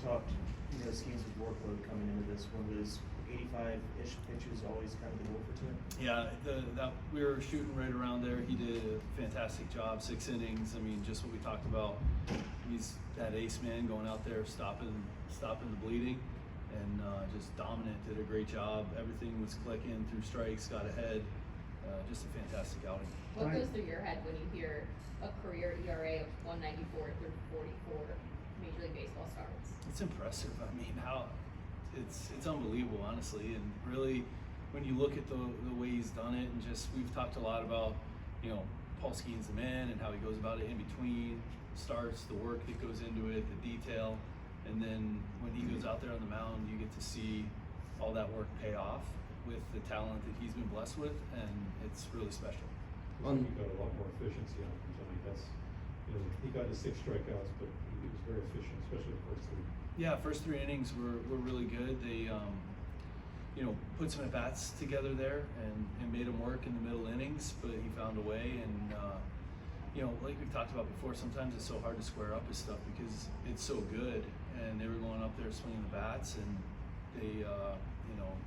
talked, Skenes' workload coming into this, one of those 85-ish pitches always kind of the goal for him. Yeah, we were shooting right around there. He did a fantastic job, 6 innings. I mean, just what we talked about. He's that ace man going out there, stopping the bleeding, and just dominant. Did a great job. Everything was clicking through strikes, got ahead. Just a fantastic outing. What goes through your head when you hear a career ERA of 194 through 44 Major League Baseball starts? It's impressive. I mean, it's unbelievable, honestly. And really, when you look at the way he's done it, and just we've talked a lot about, Paul Skenes, the man, and how he goes about it in between starts, the work that goes into it, the detail, and then when he goes out there on the mound, you get to see all that work pay off with the talent that he's been blessed with, and it's really special. He got a lot more efficiency on him tonight. That's, he got the 6 strikeouts, but he was very efficient, especially the first 3. Yeah, first 3 innings were really good. They, put some at-bats together there and made him work in the middle innings, but he found a way. And, like we've talked about before, sometimes it's so hard to square up his stuff because it's so good. And they were going up there swinging the bats, and they,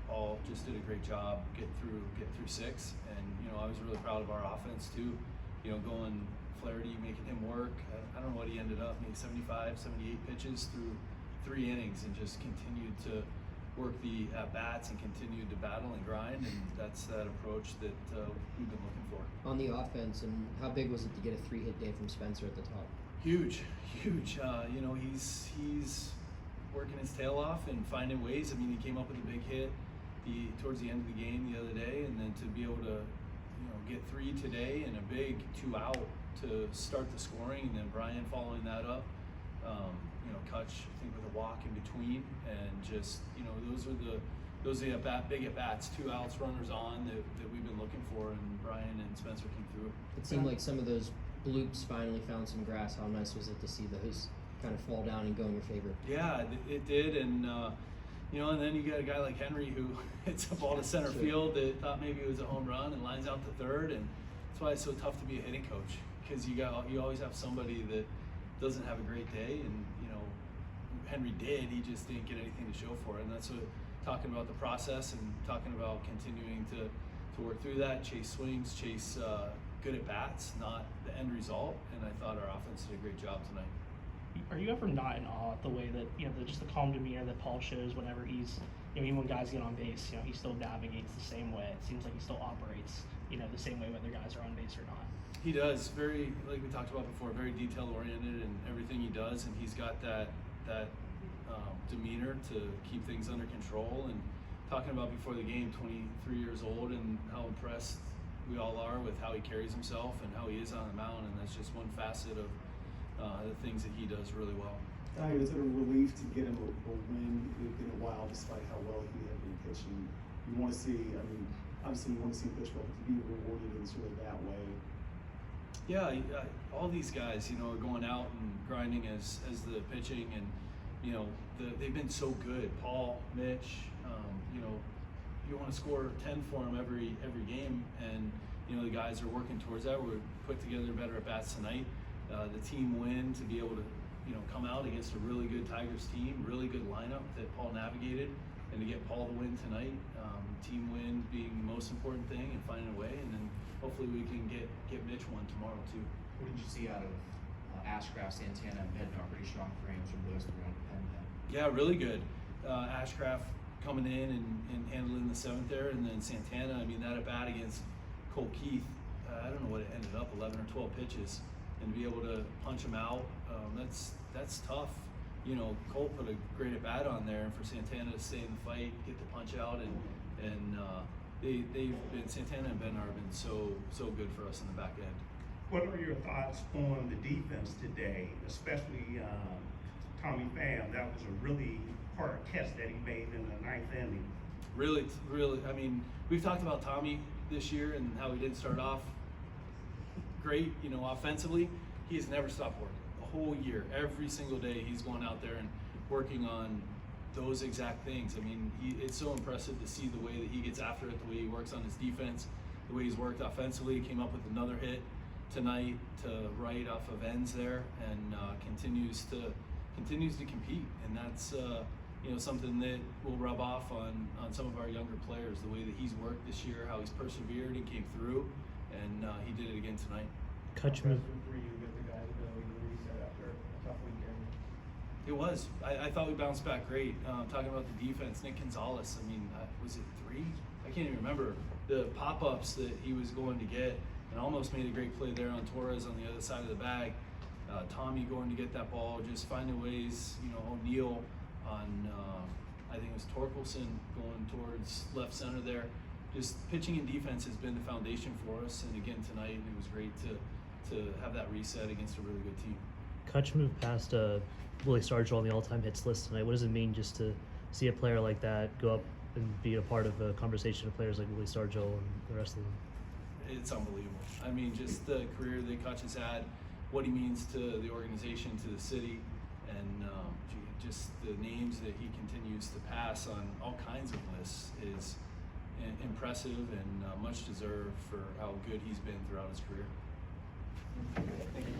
Paul just did a great job get through 6. And, I was really proud of our offense too, going Flaherty, making him work. I don't know what he ended up, maybe 75, 78 pitches through 3 innings, and just continued to work the at-bats and continued to battle and grind, and that's that approach that we've been looking for. On the offense, and how big was it to get a 3-hit day from Spencer at the top? Huge. He's working his tail off and finding ways. I mean, he came up with a big hit towards the end of the game the other day, and then to be able to get 3 today and a big 2-out to start the scoring, and then Brian following that up. Kutch, I think, with a walk in between, and just those are the big at bats, 2 outs, runners on that we've been looking for, and Brian and Spencer came through. It seemed like some of those bloops finally found some grass. How nice was it to see those kind of fall down and go in your favor? Yeah, it did, and and then you got a guy like Henry who hits a ball to center field that thought maybe it was a home run and lines out to third, and that's why it's so tough to be a hitting coach, because you always have somebody that doesn't have a great day, and Henry did. He just didn't get anything to show for it, and that's what talking about the process and talking about continuing to work through that, chase swings, chase good at bats, not the end result. And I thought our offense did a great job tonight. Are you ever not in awe at the way that just the calm demeanor that Paul shows whenever he's even when guys get on base, he still navigates the same way. It seems like he still operates the same way whether guys are on base or not. He does, very, like we talked about before, very detail oriented in everything he does, and he's got that demeanor to keep things under control. And talking about before the game, 23 years old, and how impressed we all are with how he carries himself and how he is on the mound, and that's just one facet of the things that he does really well. Was it a relief to get him a win? It had been a while, despite how well he had been pitching. You want to see, obviously you want to see him pitch well, but to be rewarded in sort of that way. Yeah, all these guys, are going out and grinding as the pitching, and they've been so good. Paul, Mitch, you want to score 10 for them every game, and the guys are working towards that. We put together better at bats tonight. The team win to be able to come out against a really good Tigers team, really good lineup that Paul navigated, and to get Paul to win tonight. Team win being the most important thing, and finding a way, and then hopefully we can get Mitch one tomorrow too. What did you see out of Ashcraft, Santana, and Bednar? Pretty strong frames from those 3 on the pen. Yeah, really good. Ashcraft coming in and handling the 7th there, and then Santana, that at bat against Cole Keith, I don't know what it ended up, 11 or 12 pitches, and to be able to punch him out, that's tough. Cole put a great at bat on there, and for Santana to stay in the fight, get the punch out, and they've been, Santana and Bednar have been so good for us in the back end. What are your thoughts on the defense today, especially Tommy Pham? That was a really hard catch that he made in the 9th inning. Really, we've talked about Tommy this year and how he didn't start off great, offensively. He has never stopped working the whole year. Every single day he's going out there and working on those exact things. It's so impressive to see the way that he gets after it, the way he works on his defense, the way he's worked offensively. He came up with another hit tonight to right off of ends there, and continues to continues to compete, and that's you know, something that will rub off on some of our younger players. The way that he's worked this year, how he's persevered and came through, and he did it again tonight. Coach, for you with the guys ability to reset after a tough weekend. It was. I thought we bounced back great. Talking about the defense, Nick Gonzalez. I mean, was it 3? I can't even remember the pop-ups that he was going to get, and almost made a great play there on Torres on the other side of the bag. Tommy going to get that ball, just finding ways. You know, O'Neal on I think it was Torkelson going towards left center there. Just pitching and defense has been the foundation for us, and again tonight it was great to have that reset against a really good team. Kutch moved past Willie Stargell on the all-time hits list tonight. What does it mean just to see a player like that go up and be a part of a conversation of players like Willie Stargell and the rest of them? It's unbelievable. I mean, just the career that Kutch has had, what he means to the organization, to the city, and just the names that he continues to pass on all kinds of lists is impressive and much deserved for how good he's been throughout his career. Thank you.